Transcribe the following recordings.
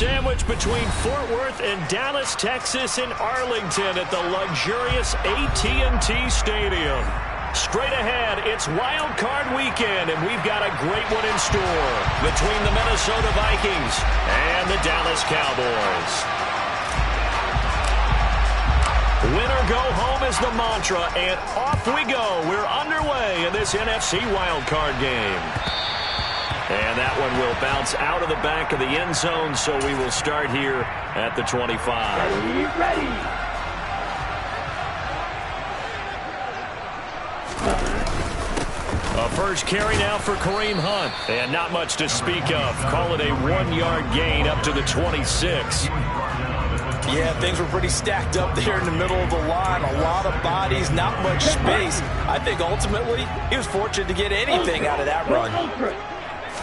sandwiched between Fort Worth and Dallas, Texas and Arlington at the luxurious AT&T Stadium. Straight ahead, it's Wild Card Weekend, and we've got a great one in store between the Minnesota Vikings and the Dallas Cowboys. Win or go home is the mantra, and off we go. We're underway in this NFC Wild Card game. And that one will bounce out of the back of the end zone, so we will start here at the 25. Ready. A first carry now for Kareem Hunt. And not much to speak of. Call it a 1-yard gain up to the 26. Yeah, things were pretty stacked up there in the middle of the line. A lot of bodies, not much space. I think ultimately he was fortunate to get anything out of that run.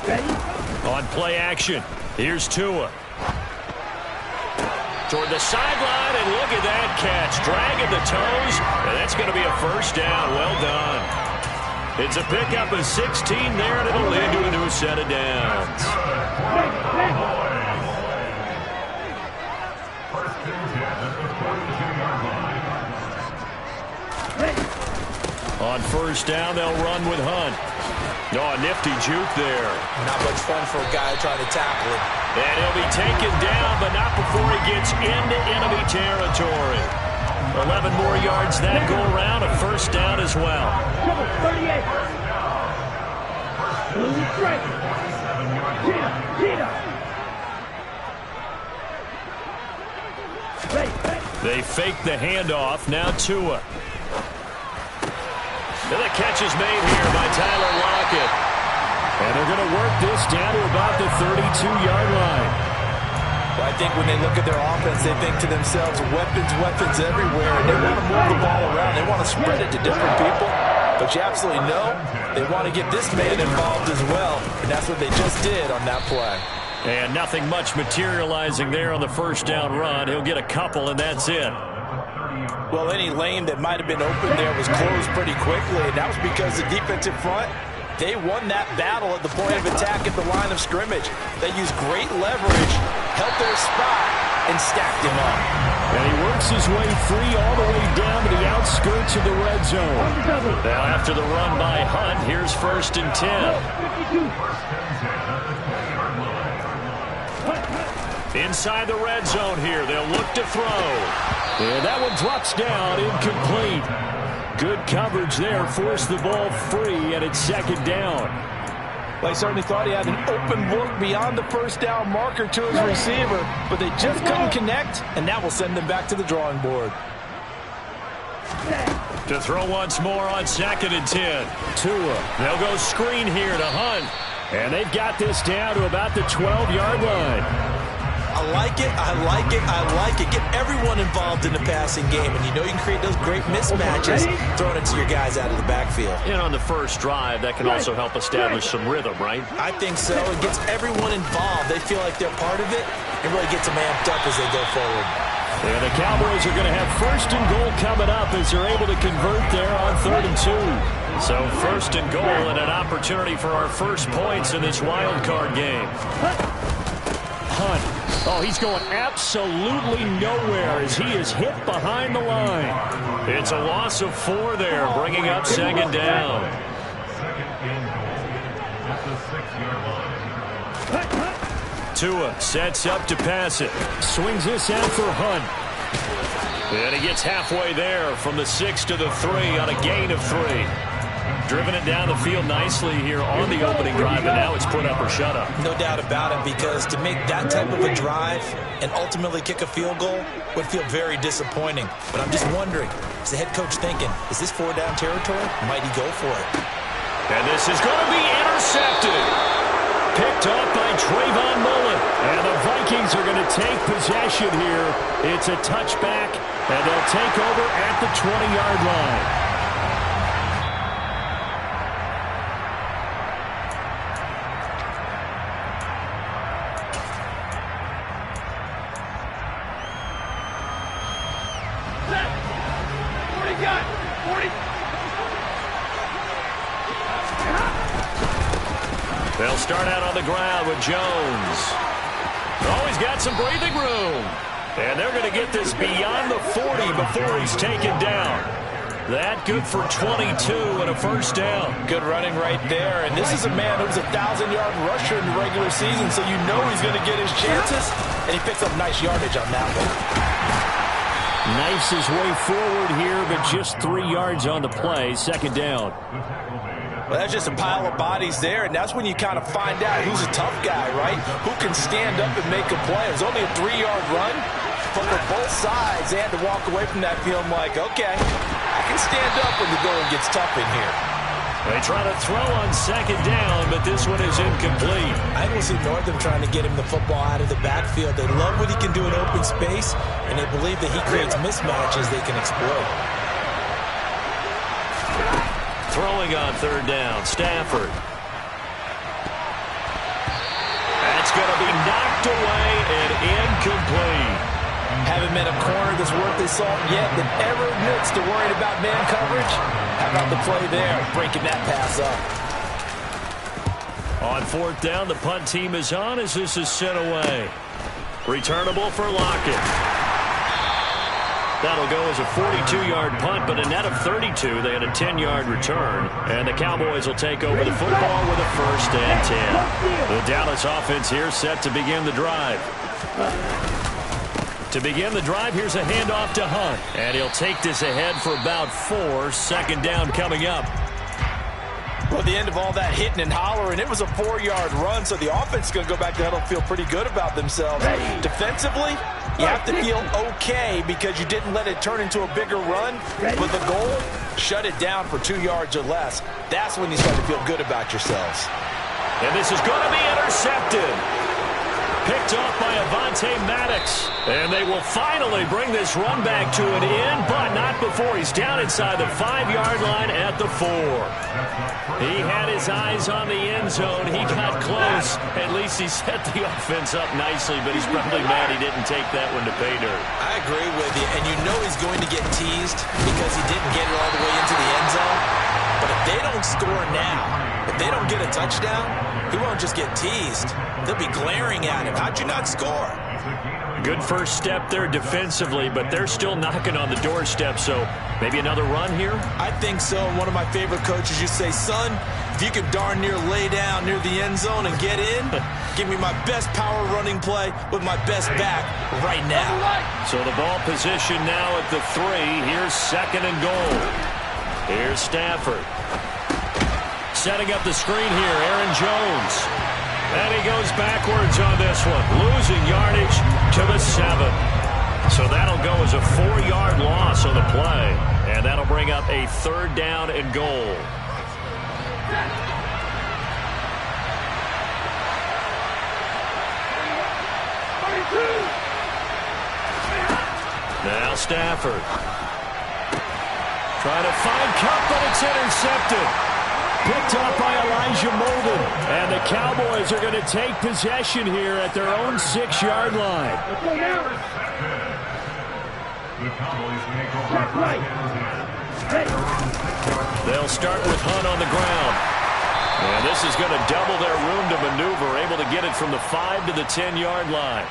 On play action, here's Tua. Toward the sideline, and look at that catch. Dragging the toes, and that's going to be a first down. Well done. It's a pickup of 16 there, and it'll lead to a new set of downs. On first down, they'll run with Hunt. Oh, a nifty juke there. Not much fun for a guy trying to tackle him. And he'll be taken down, but not before he gets into enemy territory. 11 more yards that go around, a first down as well. 38. They fake the handoff. Now Tua. And the catch is made here by Tyler Lockett. And they're going to work this down to about the 32-yard line. Well, I think when they look at their offense, they think to themselves, weapons everywhere, and they want to move the ball around. They want to spread it to different people. But you absolutely know they want to get this man involved as well, and that's what they just did on that play. And nothing much materializing there on the first down run. He'll get a couple, and that's it. Well, any lane that might have been open there was closed pretty quickly, and that was because the defensive front, they won that battle at the point of attack at the line of scrimmage. They used great leverage, held their spot, and stacked him up. And he works his way free all the way down to the outskirts of the red zone. Now after the run by Hunt, here's first and 10. Inside the red zone here, they'll look to throw. And that one drops down, incomplete. Good coverage there, forced the ball free, and it's second down. Well, he certainly thought he had an open look beyond the first down marker to his receiver, but they just couldn't connect, and that will send them back to the drawing board. To throw once more on second and 10. Tua. They'll go screen here to Hunt. And they've got this down to about the 12-yard line. I like it, I like it, I like it. Get everyone involved in the passing game, and you know you can create those great mismatches throwing it to your guys out of the backfield. And on the first drive, that can also help establish some rhythm, right? I think so. It gets everyone involved. They feel like they're part of it. It really gets them amped up as they go forward. And the Cowboys are going to have first and goal coming up as they're able to convert there on 3rd and 2. So first and goal and an opportunity for our first points in this wild card game. Hunt. Oh, he's going absolutely nowhere as he is hit behind the line. It's a loss of 4 there, bringing up second down. Tua sets up to pass it. Swings this out for Hunt. And he gets halfway there from the 6 to the 3 on a gain of 3. Driven it down the field nicely here on the opening drive, and now it's put up or shut up. No doubt about it, because to make that type of a drive and ultimately kick a field goal would feel very disappointing. But I'm just wondering, is the head coach thinking, is this 4-down territory? Might he go for it? And this is going to be intercepted. Picked up by Trayvon Mullen. And the Vikings are going to take possession here. It's a touchback, and they'll take over at the 20-yard line. They'll start out on the ground with Jones. Oh, he's got some breathing room. And they're going to get this beyond the 40 before he's taken down. That good for 22 and a first down. Good running right there. And this is a man who's a 1,000-yard rusher in the regular season, so you know he's going to get his chances. And he picks up nice yardage on that one. Knifes his way forward here, but just 3 yards on the play. Second down. Well, that's just a pile of bodies there, and that's when you kind of find out who's a tough guy, right? Who can stand up and make a play. It was only a 3-yard run, but for both sides, they had to walk away from that feeling like, okay, I can stand up when the going gets tough in here. They try to throw on second down, but this one is incomplete. I think we'll see more of them trying to get him the football out of the backfield. They love what he can do in open space, and they believe that he creates mismatches they can exploit. Throwing on third down, Stafford. That's going to be knocked away and incomplete. Haven't met a corner that's worth his salt yet that ever admits to worrying about man coverage. How about the play there, breaking that pass up? On fourth down, the punt team is on as this is sent away. Returnable for Lockett. That'll go as a 42-yard punt, but a net of 32. They had a 10-yard return, and the Cowboys will take over the football with a first and 10. The Dallas offense here set to begin the drive. To begin the drive, here's a handoff to Hunt, and he'll take this ahead for about 4. Second down coming up. Well, the end of all that hitting and hollering, it was a 4-yard run, so the offense is going to go back to huddle and feel pretty good about themselves. Defensively, you have to feel okay because you didn't let it turn into a bigger run. But the goal, shut it down for 2 yards or less. That's when you start to feel good about yourselves. And this is going to be intercepted. Picked off by Avonte Maddox. And they will finally bring this run back to an end, but not before he's down inside the 5-yard line at the 4. He had his eyes on the end zone. He got close. At least he set the offense up nicely, but he's probably mad he didn't take that one to pay dirt. I agree with you, and you know he's going to get teased because he didn't get it all the way into the end zone. But if they don't score now, if they don't get a touchdown, he won't just get teased. They'll be glaring at him. How'd you not score? Good first step there defensively, but they're still knocking on the doorstep, so maybe another run here? I think so. One of my favorite coaches used to say, son, if you could darn near lay down near the end zone and get in, give me my best power running play with my best back right now. So the ball position now at the 3. Here's second and goal. Here's Stafford. Setting up the screen here, Aaron Jones. And he goes backwards on this one, losing yardage to the 7. So that'll go as a 4-yard loss on the play. And that'll bring up a third down and goal. Now Stafford. Trying to find Cup, but it's intercepted. Picked up by Elijah Molden. And the Cowboys are going to take possession here at their own 6-yard line. They'll start with Hunt on the ground. And this is going to double their room to maneuver, able to get it from the 5 to the 10-yard line.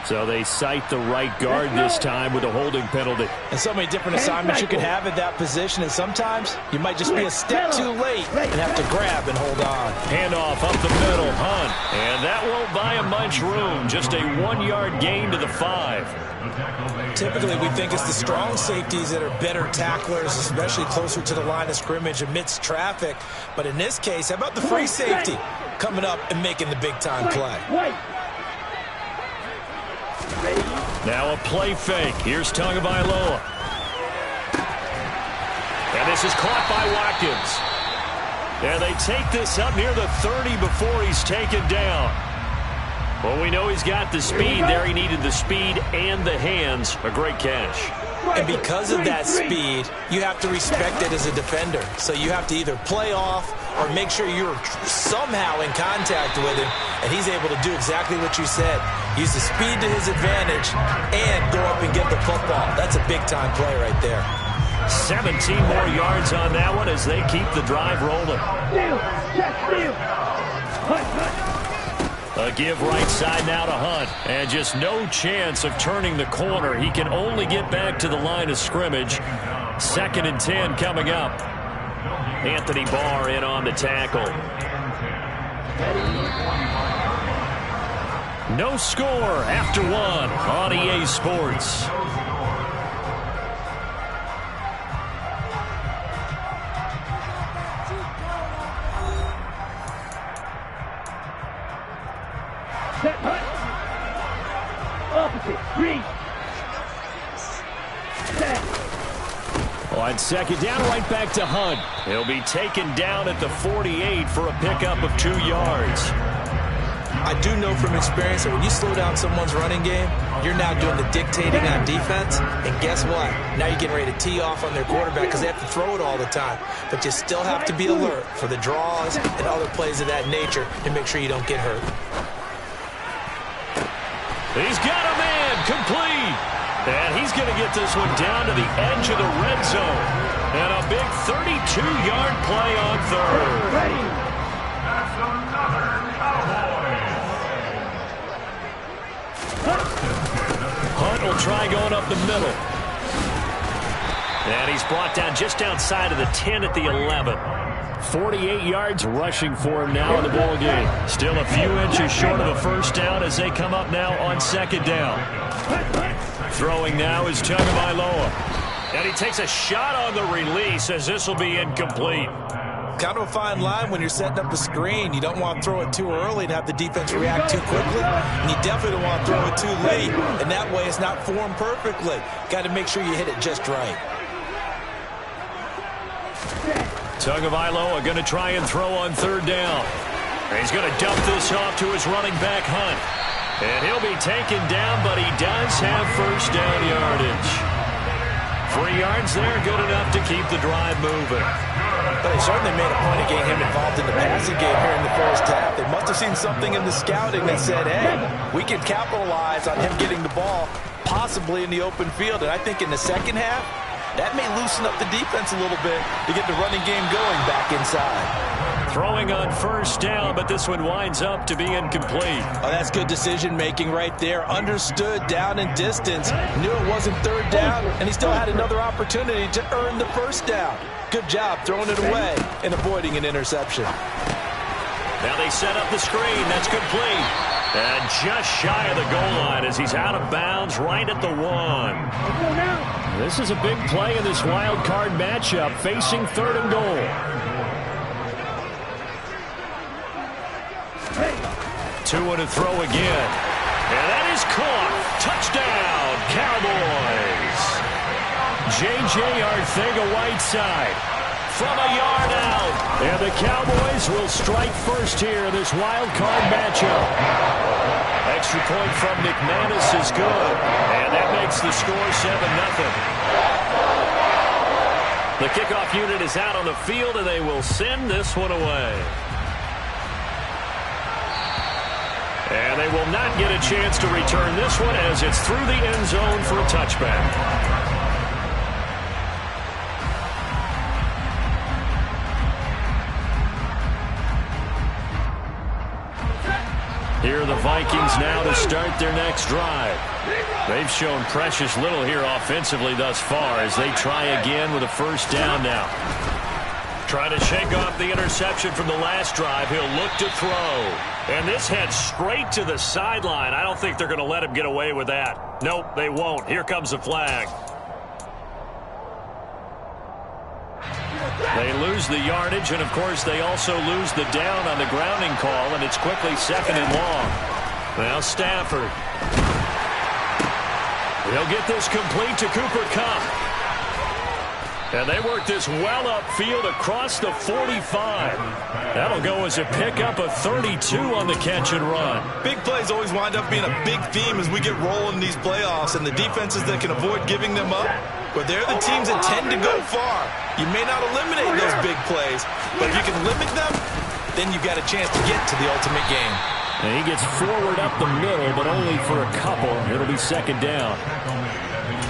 So they cite the right guard this time with a holding penalty. And so many different assignments you could have at that position, and sometimes you might just be a step too late and have to grab and hold on. Handoff up the middle, Hunt. And that won't buy him much room. Just a 1-yard gain to the 5. Typically, we think it's the strong safeties that are better tacklers, especially closer to the line of scrimmage amidst traffic. But in this case, how about the free safety coming up and making the big-time play? Now a play fake. Here's Tagovailoa. And this is caught by Watkins. And they take this up near the 30 before he's taken down. Well, we know he's got the speed there. He needed the speed and the hands. A great catch. And because of that speed, you have to respect it as a defender. So you have to either play off or make sure you're somehow in contact with him, and he's able to do exactly what you said. Use the speed to his advantage and go up and get the football. That's a big-time play right there. 17 more yards on that one as they keep the drive rolling. A give right side now to Hunt. And just no chance of turning the corner. He can only get back to the line of scrimmage. 2nd and 10 coming up. Anthony Barr in on the tackle. No score after 1 on EA Sports. Set, Hunt. Opposite, read. Set. On 2nd down, right back to Hunt. He'll be taken down at the 48 for a pickup of 2 yards. I do know from experience that when you slow down someone's running game, you're now doing the dictating on defense. And guess what? Now you're getting ready to tee off on their quarterback because they have to throw it all the time. But you still have to be alert for the draws and other plays of that nature and make sure you don't get hurt. He's got a man complete. And he's going to get this one down to the edge of the red zone. And a big 32-yard play on 3rd. Ready. That's another Cowboy. Hunt will try going up the middle. And he's brought down just outside of the 10 at the 11. 48 yards rushing for him now in the ball game. Still a few inches short of a first down as they come up now on 2nd down. Throwing now is MLOA. And he takes a shot on the release as this will be incomplete. Kind of a fine line when you're setting up a screen. You don't want to throw it too early and have the defense react too quickly. And you definitely don't want to throw it too late. And that way it's not formed perfectly. Got to make sure you hit it just right. MLOA going to try and throw on 3rd down. He's going to dump this off to his running back, Hunt. And he'll be taken down, but he does have first down yardage. 3 yards there, good enough to keep the drive moving. But they certainly made a point of getting him involved in the passing game here in the first half. They must have seen something in the scouting that said, hey, we can capitalize on him getting the ball, possibly in the open field. And I think in the second half, that may loosen up the defense a little bit to get the running game going back inside. Throwing on first down, but this one winds up to be incomplete. Oh, that's good decision-making right there. Understood down and distance. Knew it wasn't 3rd down, and he still had another opportunity to earn the first down. Good job throwing it away and avoiding an interception. Now they set up the screen. That's complete. And just shy of the goal line as he's out of bounds right at the 1. This is a big play in this wild card matchup facing 3rd and goal. 2 to throw again. And that is caught. Touchdown, Cowboys. J.J. Arcega-Whiteside from a yard out. And the Cowboys will strike first here in this wild card matchup. Extra point from McManus is good. And that makes the score 7-0. The kickoff unit is out on the field, and they will send this one away. And they will not get a chance to return this one as it's through the end zone for a touchback. Here are the Vikings now to start their next drive. They've shown precious little here offensively thus far as they try again with a first down now. Trying to shake off the interception from the last drive. He'll look to throw. And this heads straight to the sideline. I don't think they're going to let him get away with that. Nope, they won't. Here comes the flag. They lose the yardage, and of course they also lose the down on the grounding call, and it's quickly 2nd and long. Now Stafford. He'll get this complete to Cooper Kupp. And they work this well upfield across the 45. That'll go as a pickup of 32 on the catch and run. Big plays always wind up being a big theme as we get rolling in these playoffs, and the defenses that can avoid giving them up, but they're the teams that tend to go far. You may not eliminate those big plays, but if you can limit them, then you've got a chance to get to the ultimate game. And he gets forward up the middle, but only for a couple. It'll be 2nd down.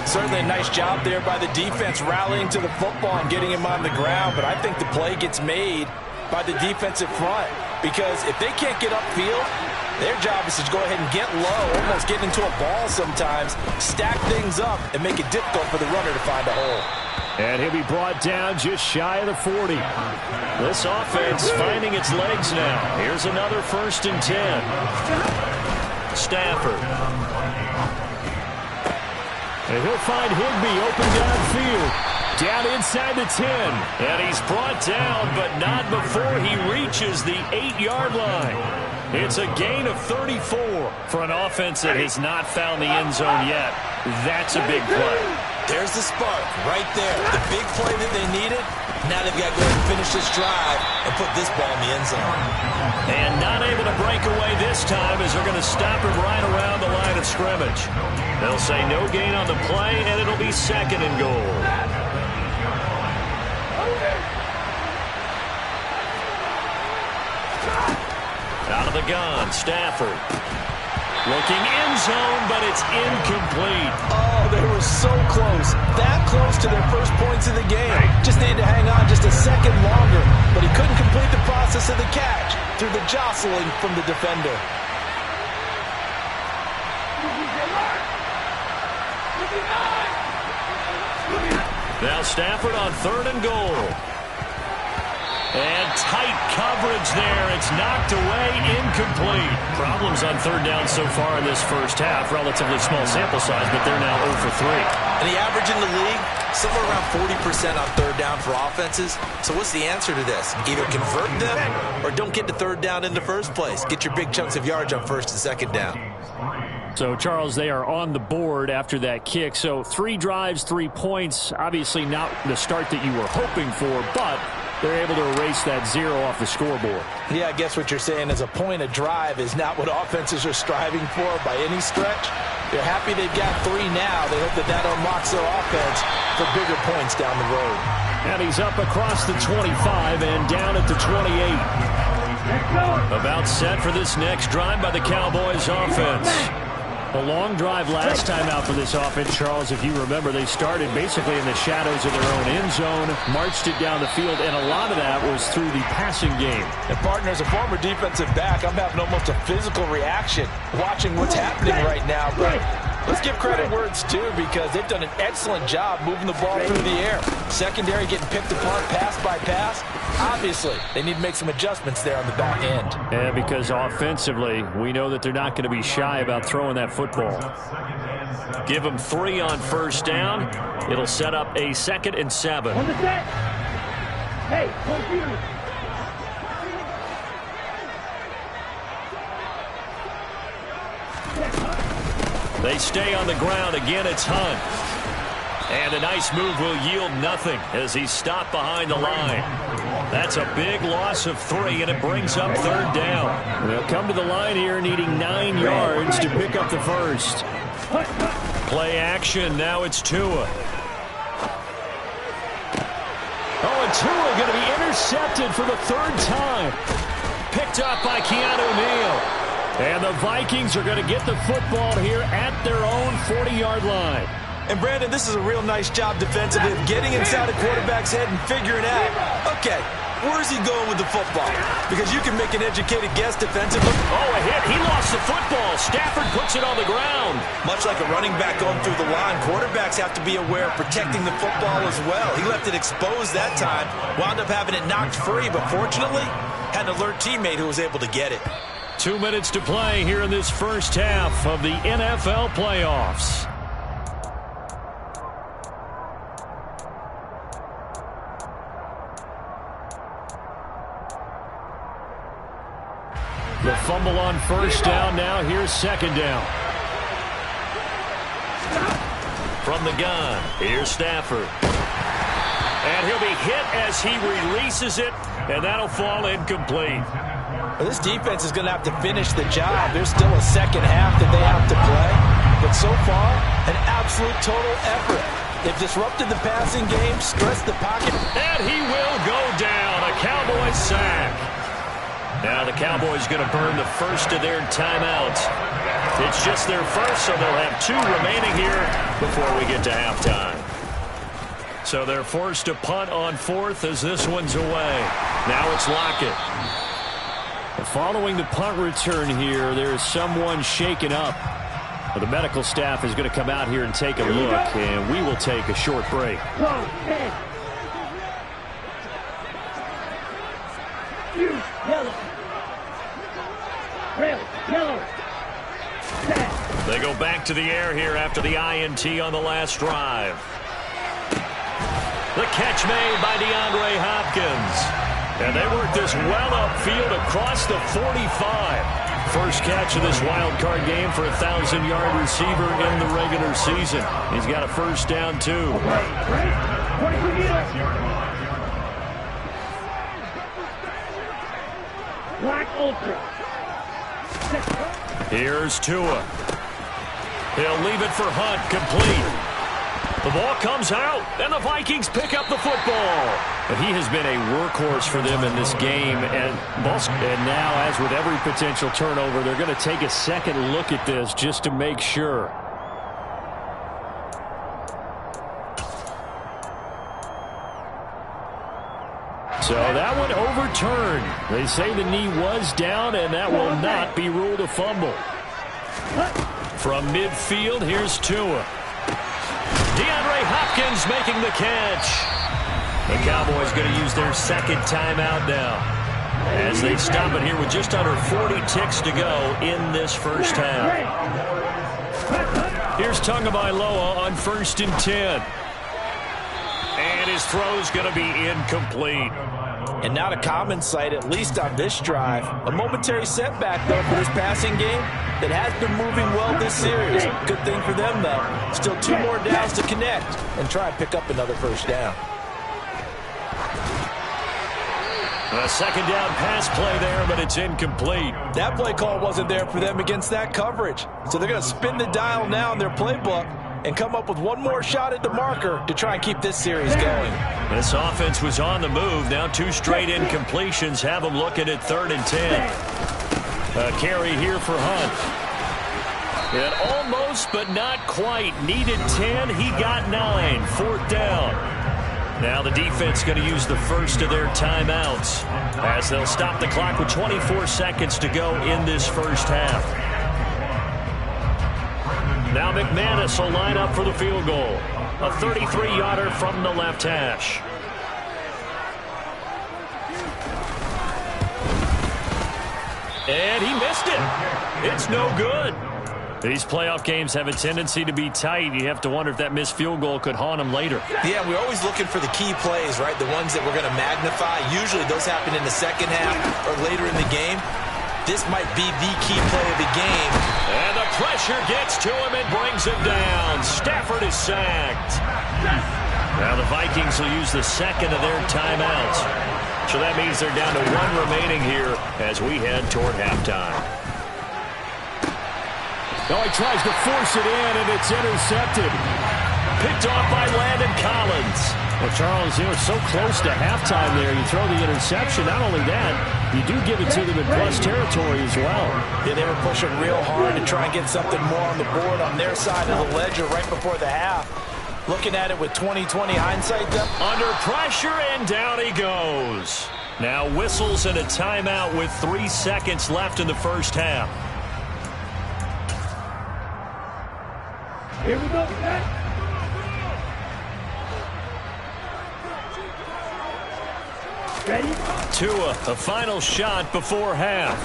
Certainly a nice job there by the defense rallying to the football and getting him on the ground, but I think the play gets made by the defensive front because if they can't get upfield, Their job is to go ahead and get low, almost get into a ball sometimes, stack things up, and make it difficult for the runner to find a hole. And he'll be brought down just shy of the 40. This offense finding its legs now. Here's another 1st and 10. Stafford. And he'll find Higbee open downfield. Down inside the 10. And he's brought down, but not before he reaches the 8-yard line. It's a gain of 34 for an offense that has not found the end zone yet. That's a big play. There's the spark right there. The big play that they needed. Now they've got to go ahead and finish this drive and put this ball in the end zone. And not able to break away this time as they're going to stop him right around the line of scrimmage. They'll say no gain on the play, and it'll be 2nd and goal. Out of the gun, Stafford. Looking end zone, but it's incomplete. Oh, they were so close. That close to their first points of the game. Just needed to hang on just a second longer, but he couldn't complete the process of the catch through the jostling from the defender. Now Stafford on 3rd and goal. And tight coverage there. It's knocked away, incomplete. Problems on 3rd down so far in this first half. Relatively small sample size, but they're now 0 for 3. And the average in the league, somewhere around 40% on 3rd down for offenses. So what's the answer to this? Either convert them or don't get to 3rd down in the first place. Get your big chunks of yards on 1st and 2nd down. So, Charles, they are on the board after that kick. So 3 drives, 3 points. Obviously not the start that you were hoping for, but they're able to erase that 0 off the scoreboard. Yeah, I guess what you're saying is a point a drive is not what offenses are striving for by any stretch. They're happy they've got 3 now. They hope that that unlocks their offense for bigger points down the road. And he's up across the 25 and down at the 28. About set for this next drive by the Cowboys offense. A long drive last time out for this offense, Charles. If you remember, they started basically in the shadows of their own end zone, marched it down the field, and a lot of that was through the passing game. And, partner, as a former defensive back, I'm having almost a physical reaction watching what's happening right now. But let's give credit where it's due because they've done an excellent job moving the ball through the air. Secondary getting picked apart pass by pass. Obviously, they need to make some adjustments there on the back end. And because offensively, we know that they're not going to be shy about throwing that football. Give them 3 on 1st down. It'll set up a 2nd and 7. On the set. Hey, computer. They stay on the ground. Again, it's Hunt. And a nice move will yield nothing as he's stopped behind the line. That's a big loss of 3, and it brings up 3rd down. They'll come to the line here needing 9 yards to pick up the first. Play action. Now it's Tua. Oh, and Tua going to be intercepted for the 3rd time. Picked up by Keanu Neal. And the Vikings are going to get the football here at their own 40-yard line. And, Brandon, this is a real nice job defensively of getting inside a quarterback's head and figuring out, okay, where's he going with the football? Because you can make an educated guess defensively. Oh, a hit. He lost the football. Stafford puts it on the ground. Much like a running back going through the line, quarterbacks have to be aware of protecting the football as well. He left it exposed that time, wound up having it knocked free, but fortunately, had an alert teammate who was able to get it. 2 minutes to play here in this first half of the NFL playoffs. The fumble on 1st down. Now here's 2nd down. From the gun, here's Stafford. And he'll be hit as he releases it, and that'll fall incomplete. Well, this defense is going to have to finish the job. There's still a second half that they have to play. But so far, an absolute total effort. They've disrupted the passing game, stressed the pocket. And he will go down. A Cowboys sack. Now the Cowboys going to burn the first of their timeouts. It's just their first, so they'll have 2 remaining here before we get to halftime. So they're forced to punt on 4th as this one's away. Now it's Lockett. following the punt return here, there is someone shaken up. Well, the medical staff is going to come out here and take a look, and we will take a short break. They go back to the air here after the INT on the last drive. The catch made by DeAndre Hopkins. And they work this well upfield across the 45. First catch of this wild card game for a 1,000-yard receiver in the regular season. He's got a first down, too. Black Ultra. Here's Tua. He'll leave it for Hunt, complete. The ball comes out, and the Vikings pick up the football. But he has been a workhorse for them in this game. And now, as with every potential turnover, they're going to take a second look at this just to make sure. So that one overturned. They say the knee was down, and that will not be ruled a fumble. From midfield, here's Tua. DeAndre Hopkins making the catch. The Cowboys going to use their second timeout now, as they stop it here with just under 40 ticks to go in this first half. Here's MLOA on 1st and 10. And his throw's going to be incomplete. And not a common sight, at least on this drive. A momentary setback, though, for this passing game that has been moving well this series. Good thing for them, though. Still 2 more downs to connect and try and pick up another first down. A second down pass play there, but it's incomplete. That play call wasn't there for them against that coverage. So they're going to spin the dial now in their playbook and come up with one more shot at the marker to try and keep this series going. This offense was on the move. Now 2 straight incompletions have them looking at 3rd and 10. A carry here for Hunt. And almost, but not quite. Needed 10. He got 9. 4th down. Now the defense going to use the first of their timeouts, as they'll stop the clock with 24 seconds to go in this first half. Now McManus will line up for the field goal. A 33-yarder from the left hash. And he missed it. It's no good. These playoff games have a tendency to be tight. You have to wonder if that missed field goal could haunt them later. Yeah, we're always looking for the key plays, right? The ones that we're going to magnify. Usually those happen in the second half or later in the game. This might be the key play of the game. And the pressure gets to him and brings him down. Stafford is sacked. Now the Vikings will use the second of their timeouts. So that means they're down to 1 remaining here as we head toward halftime. Oh, he tries to force it in, and it's intercepted. Picked off by Landon Collins. Well, Charles, you were so close to halftime there. You throw the interception. Not only that, you do give it to them in plus territory as well. Yeah, they were pushing real hard to try and get something more on the board on their side of the ledger right before the half. Looking at it with 20/20 hindsight, though. Under pressure, and down he goes. Now whistles and a timeout with 3 seconds left in the first half. Here we go. Ready? Tua, a final shot before half.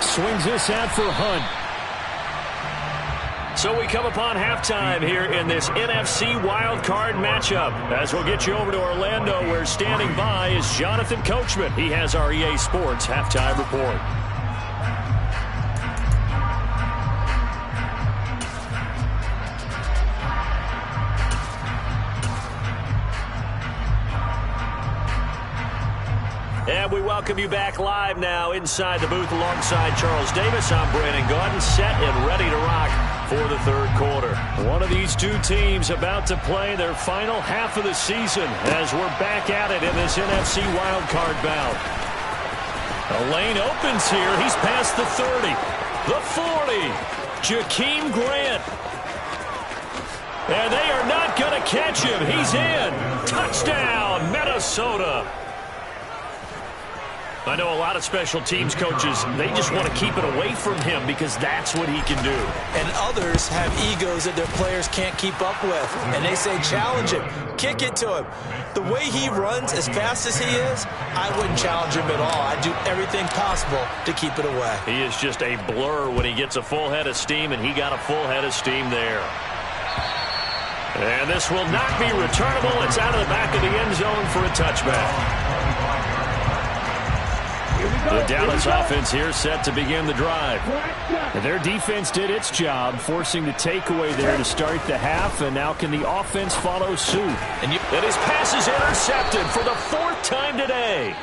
Swings this out for Hunt. So we come upon halftime here in this NFC wildcard matchup. As we'll get you over to Orlando, where standing by is Jonathan Coachman. He has our EA Sports halftime report. And we welcome you back live now inside the booth alongside Charles Davis. I'm Brandon Gaudin, set and ready to rock for the 3rd quarter. One of these 2 teams about to play their final half of the season as we're back at it in this NFC wildcard bout. A lane opens here. He's past the 30, the 40. Jakeem Grant. And they are not going to catch him. He's in. Touchdown, Minnesota. I know a lot of special teams coaches, they just want to keep it away from him because that's what he can do. And others have egos that their players can't keep up with. And they say, challenge him, kick it to him. The way he runs as fast as he is, I wouldn't challenge him at all. I'd do everything possible to keep it away. He is just a blur when he gets a full head of steam, and he got a full head of steam there. And this will not be returnable. It's out of the back of the end zone for a touchback. The Dallas offense here set to begin the drive. Their defense did its job, forcing the takeaway there to start the half, and now can the offense follow suit? And his pass is intercepted for the 4th time today.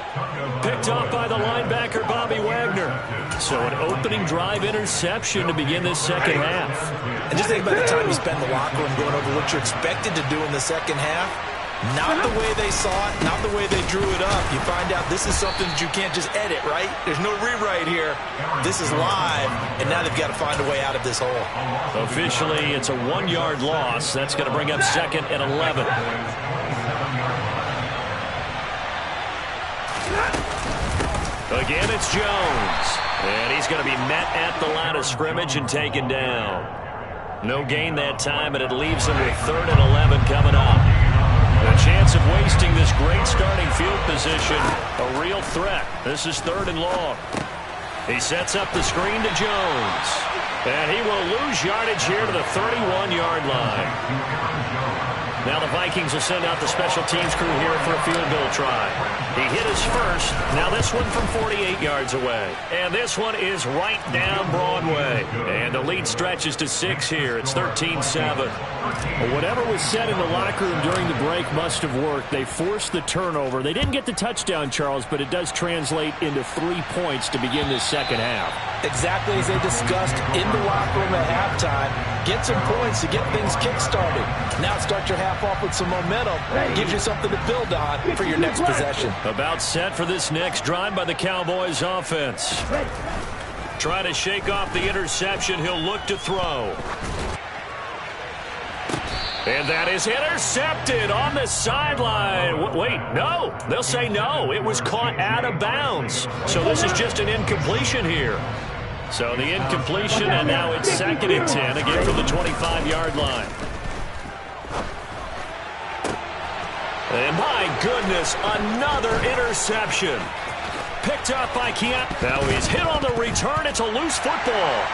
Picked off by the linebacker, Bobby Wagner. So an opening drive interception to begin this second half. And just think about the time you spend in the locker room going over what you're expected to do in the second half. Not the way they saw it, not the way they drew it up. You find out this is something that you can't just edit, right? There's no rewrite here. This is live, and now they've got to find a way out of this hole. Officially, it's a 1-yard loss. That's going to bring up 2nd and 11. Again, it's Jones. And he's going to be met at the line of scrimmage and taken down. No gain that time, and it leaves him with 3rd and 11 coming up. The chance of wasting this great starting field position, a real threat. This is 3rd and long. He sets up the screen to Jones. And he will lose yardage here to the 31-yard line. Now the Vikings will send out the special teams crew here for a field goal try. He hit his first. Now this one from 48 yards away. And this one is right down Broadway. And the lead stretches to 6 here. It's 13-7. Well, whatever was said in the locker room during the break must have worked. They forced the turnover. They didn't get the touchdown, Charles, but it does translate into 3 points to begin this second half. Exactly as they discussed in the locker room at halftime. Get some points to get things kick-started. Now start your half off with some momentum. Gives you something to build on for your next possession. About set for this next drive by the Cowboys offense. Trying to shake off the interception. He'll look to throw. And that is intercepted on the sideline. Wait, no. They'll say no. It was caught out of bounds. So this is just an incompletion here. So the incompletion, and now it's 2nd and 10, again from the 25-yard line. And my goodness, another interception. Picked up by Keon. Now he's hit on the return. It's a loose football.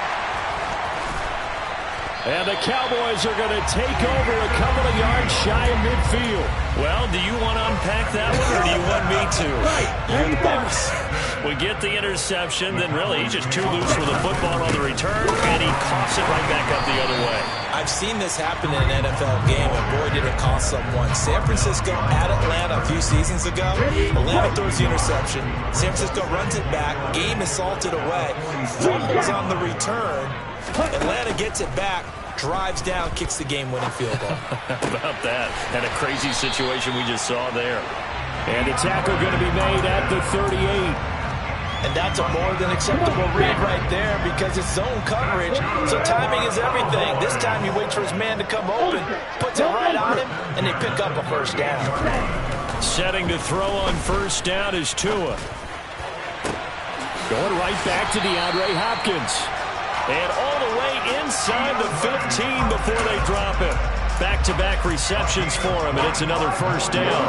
And the Cowboys are going to take over a couple of yards shy of midfield. Well, do you want to unpack that one, or do you want me to? You're the boss. We get the interception, then really he's just too loose with the football on the return, and he coughs it right back up the other way. I've seen this happen in an NFL game, and boy, did it cost someone. San Francisco at Atlanta a few seasons ago. Atlanta throws the interception. San Francisco runs it back. Game is salted away. Fumbles on the return. Atlanta gets it back, drives down, kicks the game-winning field goal. How about that? And a crazy situation we just saw there. And a tackle going to be made at the 38. And that's a more than acceptable read right there because it's zone coverage, so timing is everything. This time he waits for his man to come open, puts it right on him, and they pick up a first down. Setting to throw on first down is Tua. Going right back to DeAndre Hopkins. And all the way inside the 15 before they drop it. Back-to-back receptions for him, and it's another first down.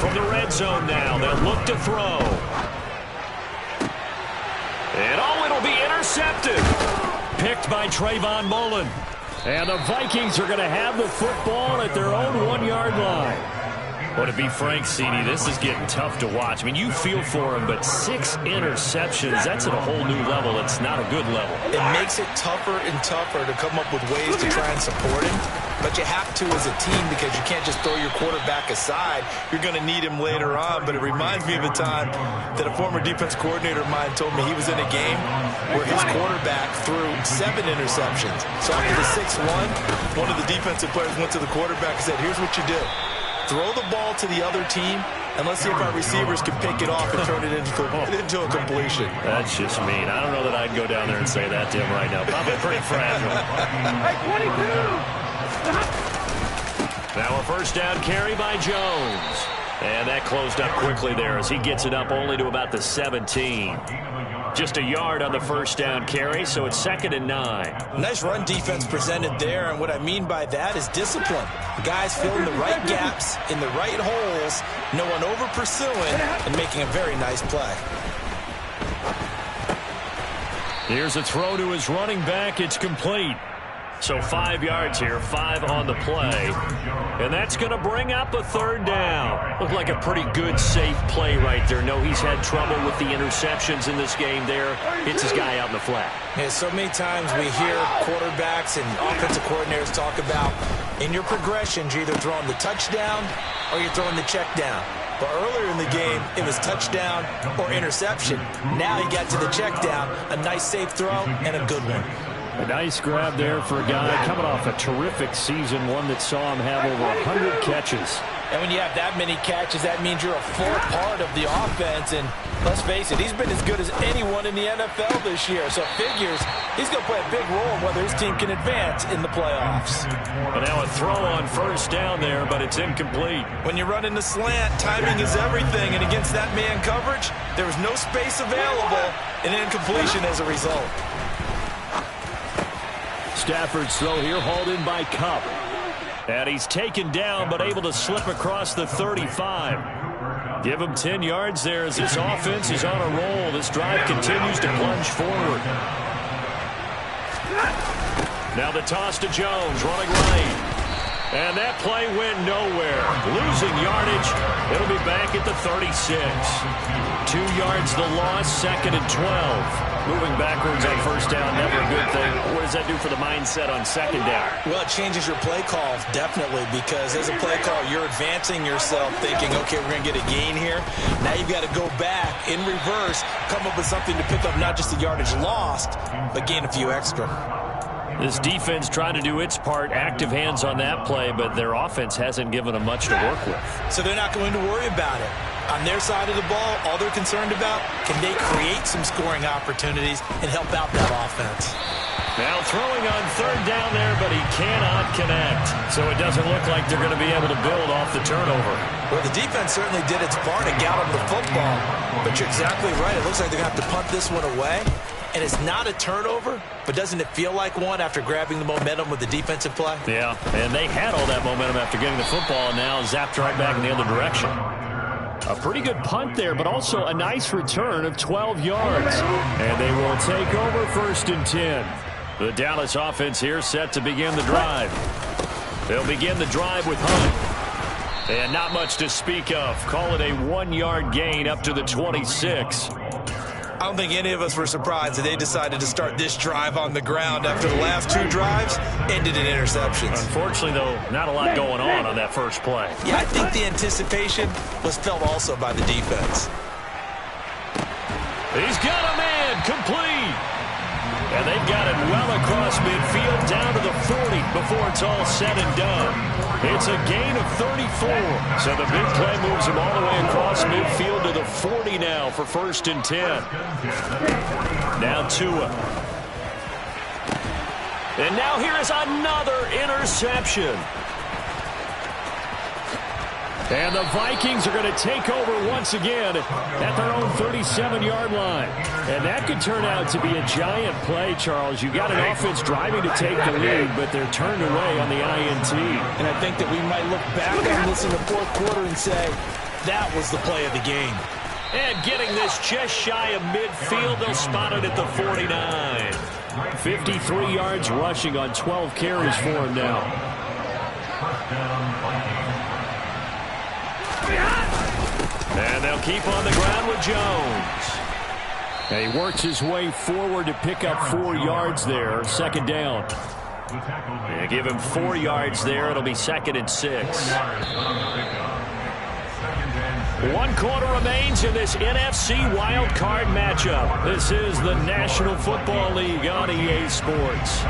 From the red zone now, they'll look to throw. And it'll be intercepted. Picked by Trayvon Mullen. And the Vikings are going to have the football at their own 1-yard line. Well, to be frank, CD, this is getting tough to watch. I mean, you feel for him, but 6 interceptions, that's at a whole new level. It's not a good level. It makes it tougher and tougher to come up with ways to try and support him. But you have to as a team because you can't just throw your quarterback aside. You're going to need him later on. But it reminds me of a time that a former defense coordinator of mine told me he was in a game where his quarterback threw 7 interceptions. So after the 6-1, one of the defensive players went to the quarterback and said, here's what you do. Throw the ball to the other team, and let's see if our receivers can pick it off and turn it into a completion. That's just mean. I don't know that I'd go down there and say that to him right now. Probably pretty fragile. Now a first down carry by Jones. And that closed up quickly there as he gets it up only to about the 17. Just a yard on the first down carry, so it's 2nd and 9. Nice run defense presented there, and what I mean by that is discipline. The guys filling the right gaps in the right holes, no one over pursuing, and making a very nice play. Here's a throw to his running back. It's complete. So 5 yards here, 5 on the play. And that's going to bring up a 3rd down. Looked like a pretty good, safe play right there. No, he's had trouble with the interceptions in this game there. Hits his guy out in the flat. Yeah, so many times we hear quarterbacks and offensive coordinators talk about in your progressions, you're either throwing the touchdown or you're throwing the check down. But earlier in the game, it was touchdown or interception. Now he got to the check down, a nice safe throw, and a good one. A nice grab there for a guy coming off a terrific season, one that saw him have over 100 catches. And when you have that many catches, that means you're a full part of the offense. And let's face it, he's been as good as anyone in the NFL this year. So figures he's going to play a big role in whether his team can advance in the playoffs. And now a throw on first down there, but it's incomplete. When you run in the slant, timing is everything. And against that man coverage, there was no space available, and incompletion as a result. Stafford's throw here hauled in by Cup. And he's taken down but able to slip across the 35. Give him 10 yards there as this offense is on a roll. This drive continues to plunge forward. Now the toss to Jones, running right. And that play went nowhere. Losing yardage. It'll be back at the 36. 2 yards the loss, 2nd and 12. Moving backwards on first down, never a good thing. What does that do for the mindset on 2nd down? Well, it changes your play call, definitely, because as a play call, you're advancing yourself thinking, okay, we're going to get a gain here. Now you've got to go back in reverse, come up with something to pick up not just the yardage lost, but gain a few extra. This defense tried to do its part, active hands on that play, but their offense hasn't given them much to work with. So they're not going to worry about it. On their side of the ball, all they're concerned about, can they create some scoring opportunities and help out that offense? Now throwing on 3rd down there, but he cannot connect. So it doesn't look like they're going to be able to build off the turnover. Well, the defense certainly did its part to gallop the football. But you're exactly right. It looks like they're going to have to punt this one away. And it's not a turnover, but doesn't it feel like one after grabbing the momentum with the defensive play? Yeah, and they had all that momentum after getting the football, and now zapped right back in the other direction. A pretty good punt there, but also a nice return of 12 yards. And they will take over 1st and 10. The Dallas offense here set to begin the drive. They'll begin the drive with Hunt. And not much to speak of. Call it a 1-yard gain up to the 26. I don't think any of us were surprised that they decided to start this drive on the ground after the last 2 drives ended in interceptions. Unfortunately, though, not a lot going on that first play. Yeah, I think the anticipation was felt also by the defense. He's got a man, complete. And they've got it well across midfield down to the 40 before it's all said and done. It's a gain of 34. So the big play moves him all the way across midfield to the 40 now for 1st and 10. Now Tua. And now here is another interception. And the Vikings are going to take over once again at their own 37-yard line. And that could turn out to be a giant play, Charles. You got an offense driving to take the lead, but they're turned away on the INT. And I think that we might look back on this in the 4th quarter and say, that was the play of the game. And getting this just shy of midfield, they'll spot it at the 49. 53 yards rushing on 12 carries for him now. And they'll keep on the ground with Jones. And he works his way forward to pick up 4 yards there. 2nd down. Yeah, give him 4 yards there. It'll be 2nd and 6. 1 quarter remains in this NFC Wild Card matchup. This is the National Football League on EA Sports.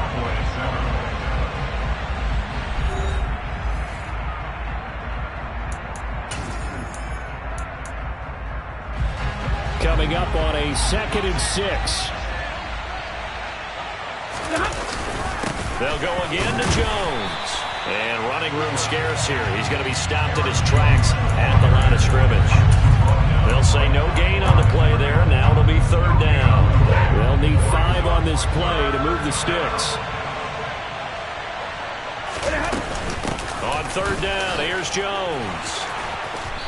Coming up on a 2nd and 6. They'll go again to Jones. And running room scarce here. He's going to be stopped in his tracks at the line of scrimmage. They'll say no gain on the play there. Now it'll be third down. They'll need 5 on this play to move the sticks. On third down, here's Jones.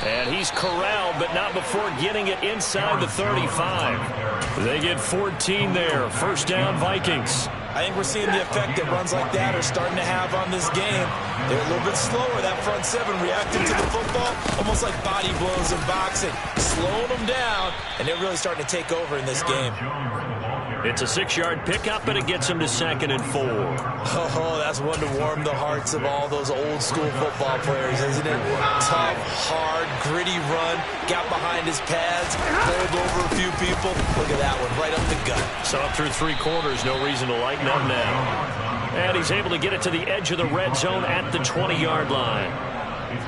And he's corralled, but not before getting it inside the 35. They get 14 there. First down, Vikings. I think we're seeing the effect that runs like that are starting to have on this game. They're a little bit slower, that front seven, reacting to the football, almost like body blows in boxing. Slowing them down, and they're really starting to take over in this game. It's a 6-yard pickup, and it gets him to 2nd and 4. Oh, that's one to warm the hearts of all those old-school football players, isn't it? Tough, hard, gritty run, got behind his pads, pulled over a few people. Look at that one, right up the gut. Saw it through 3 quarters, no reason to lighten up now. And he's able to get it to the edge of the red zone at the 20-yard line.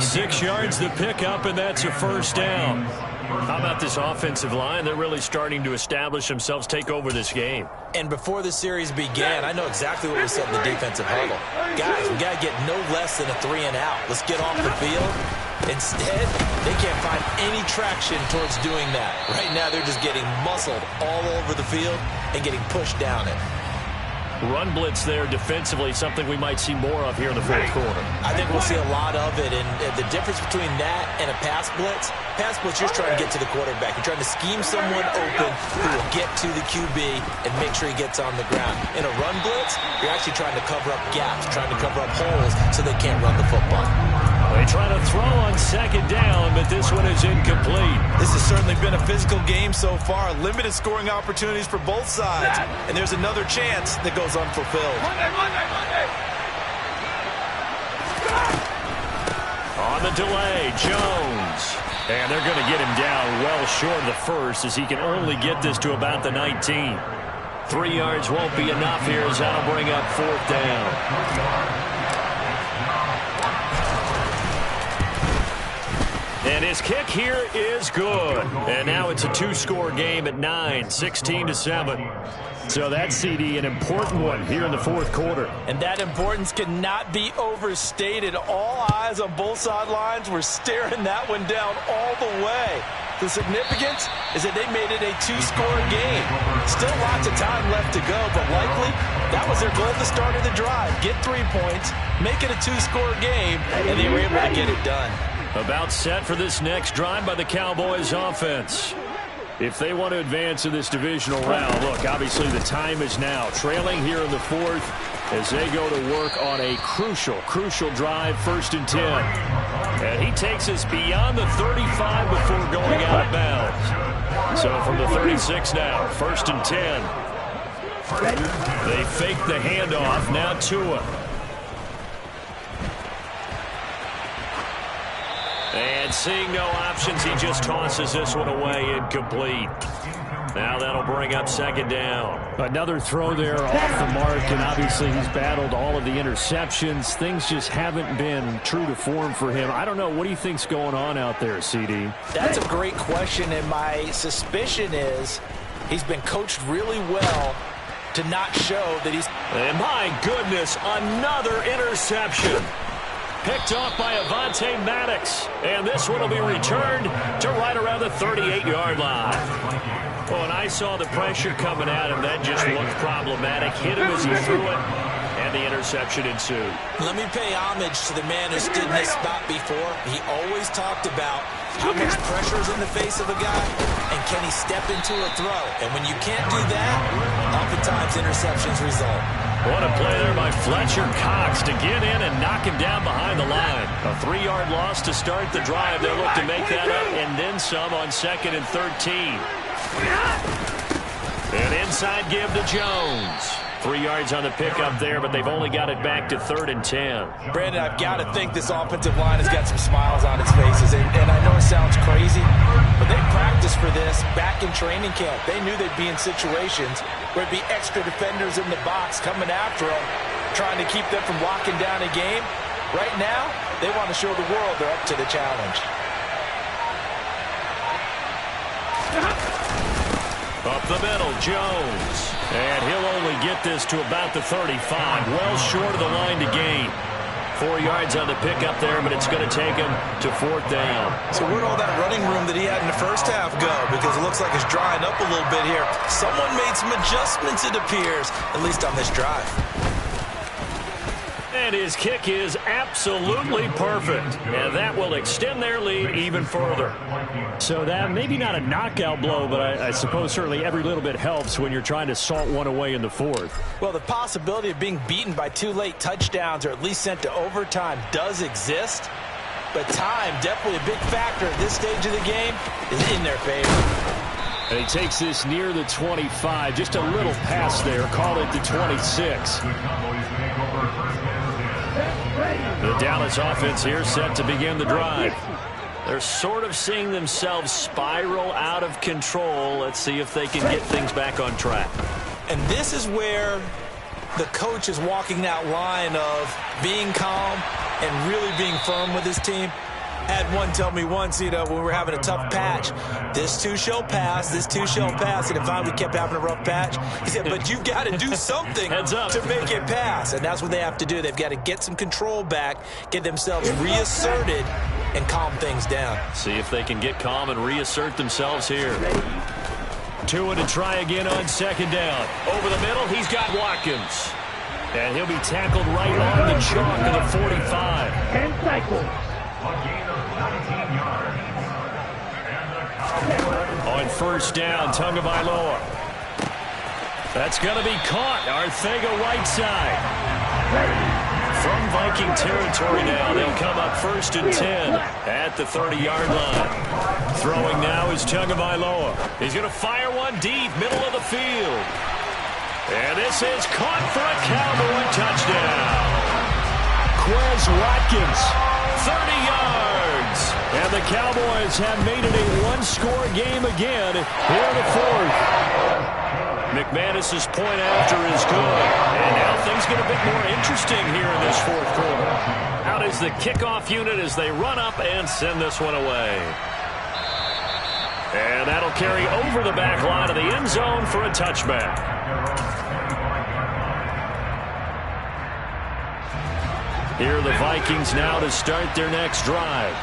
6 yards the pickup, and that's a first down. How about this offensive line? They're really starting to establish themselves, take over this game. And before the series began, I know exactly what was said in the defensive huddle. Guys, we got to get no less than a 3 and out. Let's get off the field. Instead, they can't find any traction towards doing that. Right now, they're just getting muscled all over the field and getting pushed down it. Run blitz there defensively, something we might see more of here in the fourth quarter. I think we'll see a lot of it, and the difference between that and a pass blitz, you're trying to get to the quarterback. You're trying to scheme someone open who will get to the QB and make sure he gets on the ground. In a run blitz, you're actually trying to cover up gaps, trying to cover up holes so they can't run the football. They try to throw on 2nd down, but this one is incomplete. This has certainly been a physical game so far. Limited scoring opportunities for both sides. And there's another chance that goes unfulfilled. On the delay, Jones. And they're going to get him down well short of the first as he can only get this to about the 19. 3 yards won't be enough here as that'll bring up 4th down. And his kick here is good. And now it's a 2-score game at 9, 16-7. So that CD, an important one here in the fourth quarter. And that importance cannot be overstated. All eyes on both sidelines were staring that one down all the way. The significance is that they made it a 2-score game. Still lots of time left to go, but likely that was their goal at the start of the drive. Get 3 points, make it a 2-score game, and they were able to get it done. About set for this next drive by the Cowboys offense. If they want to advance in this divisional round, look, obviously the time is now. Trailing here in the fourth as they go to work on a crucial drive, 1st and 10. And he takes us beyond the 35 before going out of bounds. So from the 36 now, 1st and 10. They fake the handoff, now Tua. And seeing no options, he just tosses this one away, incomplete. Now that'll bring up 2nd down. Another throw there off the mark, and obviously he's battled all of the interceptions. Things just haven't been true to form for him. I don't know. What do you think's going on out there, CD? That's a great question, and my suspicion is he's been coached really well to not show that he's... And my goodness, another interception. Picked off by Avonte Maddox. And this one will be returned to right around the 38-yard line. Oh, and I saw the pressure coming at him. That just looked problematic. Hit him as he threw it, and the interception ensued. Let me pay homage to the man who stood in this spot before. He always talked about how much pressure is in the face of a guy, and can he step into a throw. And when you can't do that, oftentimes interceptions result. What a play there by Fletcher Cox to get in and knock him down behind the line. A 3-yard loss to start the drive. They'll look to make that up and then some on 2nd and 13. An inside give to Jones. 3 yards on the pickup there, but they've only got it back to 3rd and 10. Brandon, I've got to think this offensive line has got some smiles on its faces. And I know it sounds crazy, but they practiced for this back in training camp. They knew they'd be in situations where it'd be extra defenders in the box coming after them, trying to keep them from locking down a game. Right now, they want to show the world they're up to the challenge. Up the middle, Jones. And he'll only get this to about the 35. Well short of the line to gain. 4 yards on the pickup there, but it's going to take him to 4th down. So where'd all that running room that he had in the first half go? Because it looks like it's drying up a little bit here. Someone made some adjustments, it appears, at least on this drive. And his kick is absolutely perfect. And that will extend their lead even further. So that maybe not a knockout blow, but I suppose certainly every little bit helps when you're trying to salt one away in the 4th. Well, the possibility of being beaten by 2 late touchdowns or at least sent to overtime does exist. But time, definitely a big factor at this stage of the game, is in their favor. And he takes this near the 25. Just a little pass there. Call it the 26. The Dallas offense here set to begin the drive. They're sort of seeing themselves spiral out of control. Let's see if they can get things back on track. And this is where the coach is walking that line of being calm and really being firm with his team. I had one tell me once, when we were having a tough patch, this too shall pass, this too shall pass. And finally we kept having a rough patch. He said, but you've got to do something to make it pass. And that's what they have to do. They've got to get some control back, get themselves reasserted, and calm things down. See if they can get calm and reassert themselves here. Tua to try again on 2nd down. Over the middle, he's got Watkins. And he'll be tackled right on the chalk of the 45. 10 cycles. On 1st down, Tagovailoa. That's going to be caught. Arcega-Whiteside. From Viking territory now, they'll come up 1st and 10 at the 30-yard line. Throwing now is Tagovailoa. He's going to fire one deep, middle of the field. And this is caught for a Cowboy touchdown. Quez Watkins. 30 yards. And the Cowboys have made it a one-score game again here in the 4th. McManus's point after is good. And now things get a bit more interesting here in this 4th quarter. Out is the kickoff unit as they run up and send this one away. And that'll carry over the back line of the end zone for a touchback. Here are the Vikings now to start their next drive.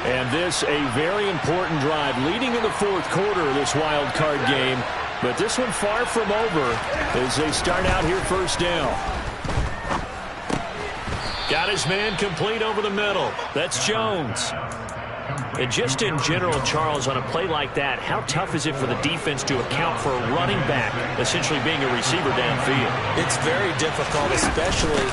And this a very important drive leading in the 4th quarter of this wild card game. But this one far from over as they start out here 1st down. Got his man complete over the middle. That's Jones. And just in general, Charles, on a play like that, how tough is it for the defense to account for a running back essentially being a receiver downfield? It's very difficult, especially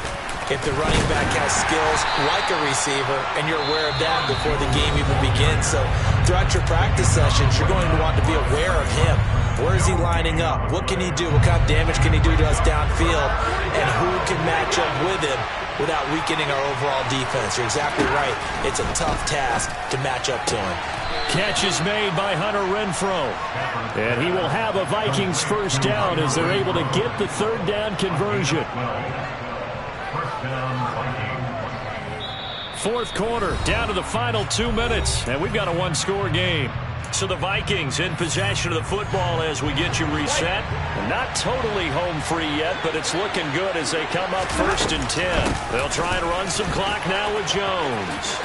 if the running back has skills like a receiver, and you're aware of that before the game even begins. So throughout your practice sessions, you're going to want to be aware of him. Where is he lining up? What can he do? What kind of damage can he do to us downfield? And who can match up with him without weakening our overall defense? You're exactly right. It's a tough task to match up to him. Catch is made by Hunter Renfrow. And he will have a Vikings 1st down as they're able to get the 3rd down conversion. 4th quarter, down to the final 2 minutes, and we've got a one-score game. So the Vikings in possession of the football as we get you reset. Not totally home free yet, but it's looking good as they come up 1st and 10. They'll try and run some clock now with Jones.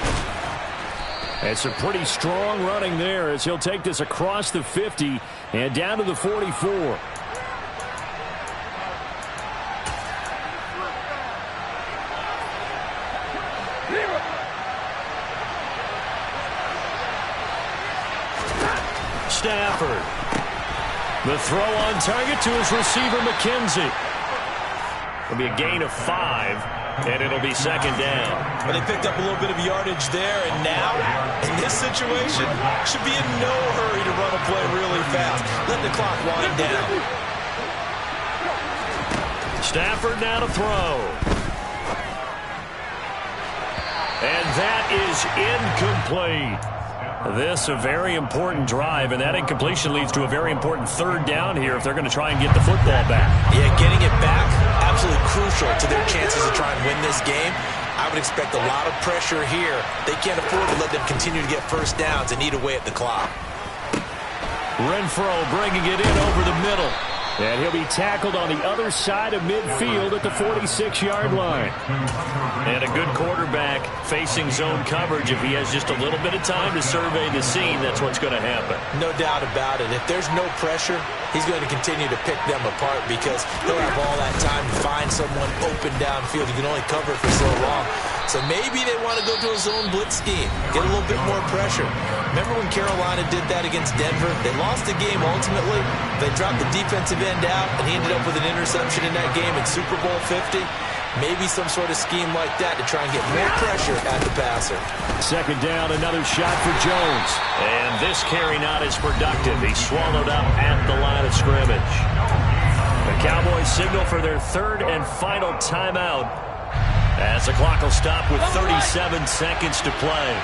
It's a pretty strong running there as he'll take this across the 50 and down to the 44. Stafford. The throw on target to his receiver, McKenzie. It'll be a gain of 5, and it'll be 2nd down. But they picked up a little bit of yardage there, and now, in this situation, should be in no hurry to run a play really fast. Let the clock wind down. Stafford now to throw. And that is incomplete. This a very important drive, and that incompletion leads to a very important 3rd down here if they're going to try and get the football back. Yeah, getting it back, absolutely crucial to their chances to try and win this game. I would expect a lot of pressure here. They can't afford to let them continue to get 1st downs and eat away at the clock. Renfrow bringing it in over the middle. And he'll be tackled on the other side of midfield at the 46-yard line. And a good quarterback facing zone coverage. If he has just a little bit of time to survey the scene, that's what's going to happen. No doubt about it. If there's no pressure, he's going to continue to pick them apart because he'll have all that time to find someone open downfield. He can only cover it for so long. So maybe they want to go to a zone blitz scheme, get a little bit more pressure. Remember when Carolina did that against Denver? They lost the game ultimately. They dropped the defensive end out, and he ended up with an interception in that game in Super Bowl 50. Maybe some sort of scheme like that to try and get more pressure at the passer. Second down, another shot for Jones. And this carry not as productive. He's swallowed up at the line of scrimmage. The Cowboys signal for their third and final timeout, as the clock will stop with 37 seconds to play.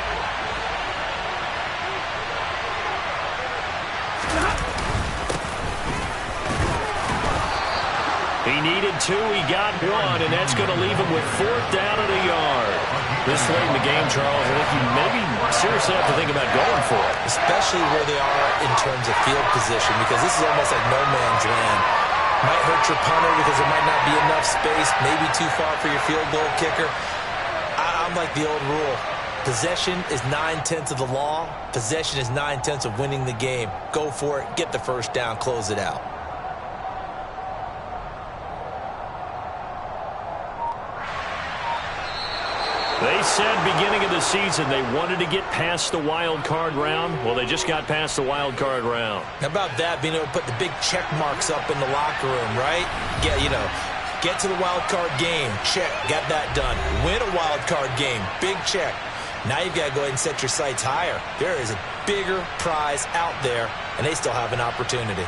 He needed 2, he got 1, and that's going to leave him with 4th down and a yard. This late in the game, Charles, I think you maybe seriously have to think about going for it. Especially where they are in terms of field position, because this is almost like no man's land. Might hurt your punter because there might not be enough space, maybe too far for your field goal kicker. I'm like the old rule. Possession is 9/10 of the law. Possession is 9/10 of winning the game. Go for it, get the first down, close it out. They said beginning of the season they wanted to get past the wild card round. Well, they just got past the wild card round. How about that, being able to put the big check marks up in the locker room, right? Get to the wild card game, check, got that done. Win a wild card game, big check. Now you've got to go ahead and set your sights higher. There is a bigger prize out there, and they still have an opportunity.